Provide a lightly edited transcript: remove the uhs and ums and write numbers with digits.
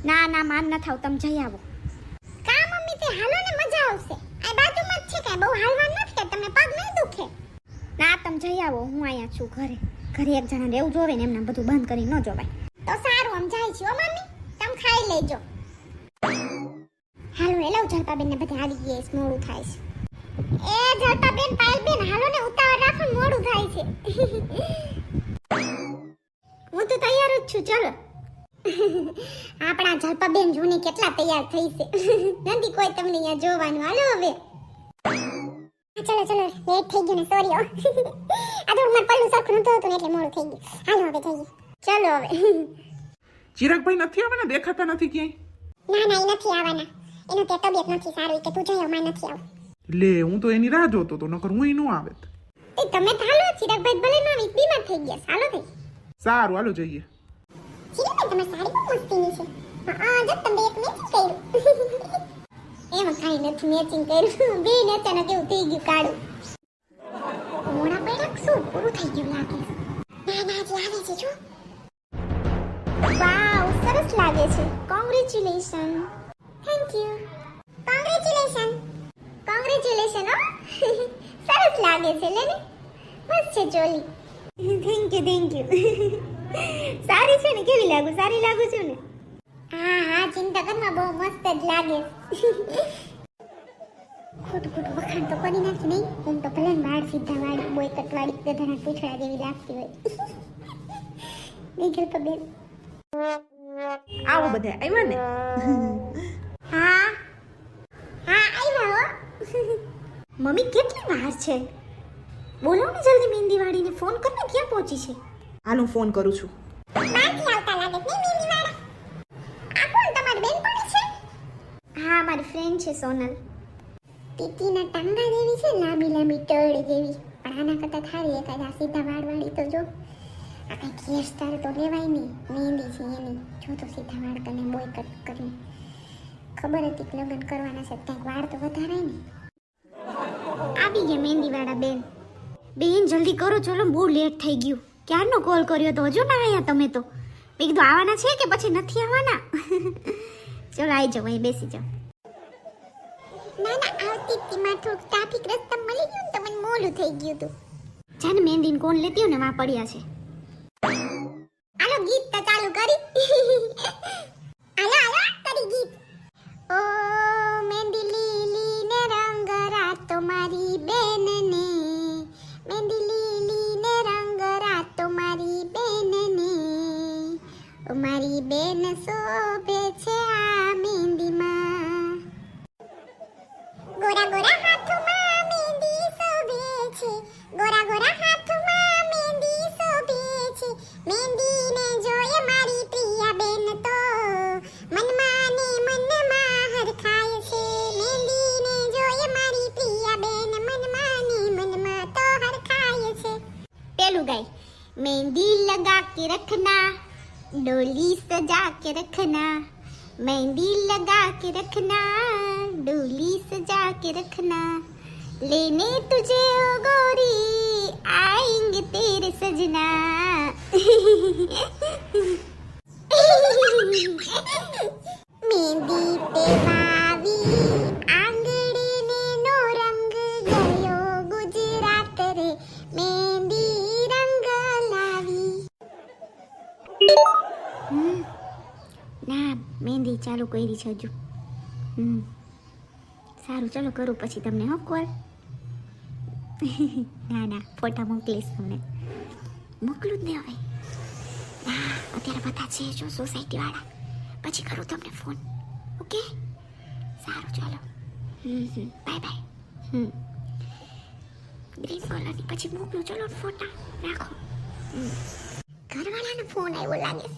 ના ના માન ન થાવ, તમે જઈ આવો. કા મમ્મી તે હાલો ને મજા આવશે. આ બાજુમાં જ છે કે બહુ હાલવા નથી કે તમને પગ નહીં દુખે. ના તમે જઈ આવો, હું અહીંયા છું ઘરે. ઘરે એક જણા રહેવું જોવે ને, એમને બધું બંધ કરી ન જોવાય. તો સારું આમ જાય છે હો મમ્મી, તમે ખાઈ લેજો. હાલો હેલો જલપાબેન ને બધા આવી ગયા છે, મોડું થાય છે. એ જલપાબેન પાયલબેન હાલો ને ઉતાવળ રાખો, મોડું થાય છે. હું તો તૈયાર જ છું, ચલો. આપણા જલપાબેન જોને કેટલા તૈયાર થઈ છે. નથી કોઈ તમને અહીંયા જોવાનું. હાલો હવે ચલો ચલો, લેટ થઈ ગયું ને, સોરી હો. આ તો માર પલ્લું સરખું નતું હતું ને એટલે મોડું થઈ ગયું. હાલો હવે જઈએ. ચલો હવે. ચિરાગભાઈ નથી આવવાના, દેખાતા નથી ક્યાંય. ના ના એ નથી આવવાના, એનું તે તબિયત નથી સારું કે તું જઈ આવ, માં નથી આવું. લે હું તો એની રાહ જોતો તો, નકર હું નો આવે. એ તમે તો હાલો, ચિરાગભાઈ ભલે ના આવી, બીમાર થઈ ગયા. હાલો થઈ. સારું હાલો જઈએ. ચિરાગભાઈ તમારી સાડી બહુ મસ્તીની છે. હા જો તમે એક મેચિંગ કર્યું. એમાં કાંઈ નથી મેચિંગ કર્યું, બે નેચાના કેવું થઈ ગયું કાળું. મોડા પડ્યા શું પૂરું થઈ ગયું લાગે. ના ના હજી આવે છે જો. વાવ, સરસ લાગે છે. Congratulation. Thank you. Congratulation. Congratulation હો. સરસ લાગે છે, લે ને. મસ્ત છે choli. Thank you thank you. સારી છે ને? કેવી લાગુ? સારી લાગુ છું ને? હા હા ચિંતા કરમાં બહુ મસ્ત જ લાગે. ખોટું ખોટું વખાણ તો કરી નાખી નહીં. એમ તો ભલે ને વાળ સીધા વાળી, બોયકટ વાળી, ગધાના પૂંછડા જેવી લાગતી હોય. નીકળ પબેન. આવો બધા આવ્યા ને? હા હા આવ્યા હો. મમ્મી કેટલી વાર છે? બોલો ને જલ્દી, મહેંદી વાળીને ફોન કર ને, ક્યાં પહોંચી છે? હાલ હું ફોન કરું છું. બહારથી આવતા લાગે છે ને મહેંદીવાળા. આ કોણ તમારી બેનપણી છે? હા, મારી ફ્રેન્ડ છે સોનલ. ટીટીના ટાંગા જેવી છે, લાંબી લાંબી ટળ જેવી. પણ આના કરતાં થારી એકાદ આ સીધા વાળવાળી તો જો. આ કંઈક હેરસ્ટાઈલ તો લેવાય નહીં. મહેંદી છે એની. જો તો સીધા વાળ કરીને બોય કટ કરી. ખબર હતી કે લગ્ન કરવાના છે, કંઈક વાળ તો વધારાય ને. આવી ગયા મહેંદી વાળા બેન. બેન જલ્દી કરો, ચલો બહુ લેટ થઈ ગયું. ક્યારનો કોલ કર્યો તો હજુ ના આવ્યા તમે તો. મેં કીધું આવવાના છે કે પછી નથી આવવાના? ચલો આવી જાઓ, અહીં બેસી જાઓ. ના ના આવતી તીમાં થોડુંક ટ્રાફિક રસ્તા મળી ગયું ને તો મને મોડું થઈ ગયું હતું. જાને મહેંદીને કોણ લેતી હોય ને માં પડ્યા છે. હાલો ગીત તો ચાલુ કરી. હાલો હાલો કરી ગીત. ઓ મહેંદી લીલી ને રંગ રાતો મારી બેન ને. મહેંદી લીલી ને રંગ રાતો મારી બેન ને. ઓ મારી બેન શોભે છે આ મહેંદીમાં. ગોરા ગોરા હાથોમાં મહેંદી શોભે છે. ગોરા ગોરા હાથોમાં મહેંદી શોભે છે. મહેંદીને જોયે મારી પ્રિયા બેન તો મનમાં ને મનમાં હરખાય છે. મહેંદીને જોયે મારી પ્રિયા બેન મનમાં ને મનમાં તો હરખાય છે. પેલું ગાય, મહેંદી લગા કે રખના, डोली सजा के रखना, मेहंदी लगा के रखना, डोली सजा के रखना, लेने तुझे ओ गोरी आएंगे तेरे सजना. મહેંદી તે વાવી આંગળીને નો રંગ ગયો ગુજરાત રે. મહેંદી રંગ લાવી. ના મહેંદી ચાલુ કરી છે હજુ. સારું ચલો કરું પછી તમને હો કોલ. ના ના ફોટા મોકલીશ તમને. મોકલું જ ને હવે. ના અત્યારે બધા છે જો સોસાયટી વાળા. પછી કરું તમને ફોન. ઓકે સારું ચાલો. Bye bye. ગ્રીન કલરની પછી મોકલું ચલો ફોટા. રાખો. ઘરવાળાનો ફોન આવ્યો લાગે.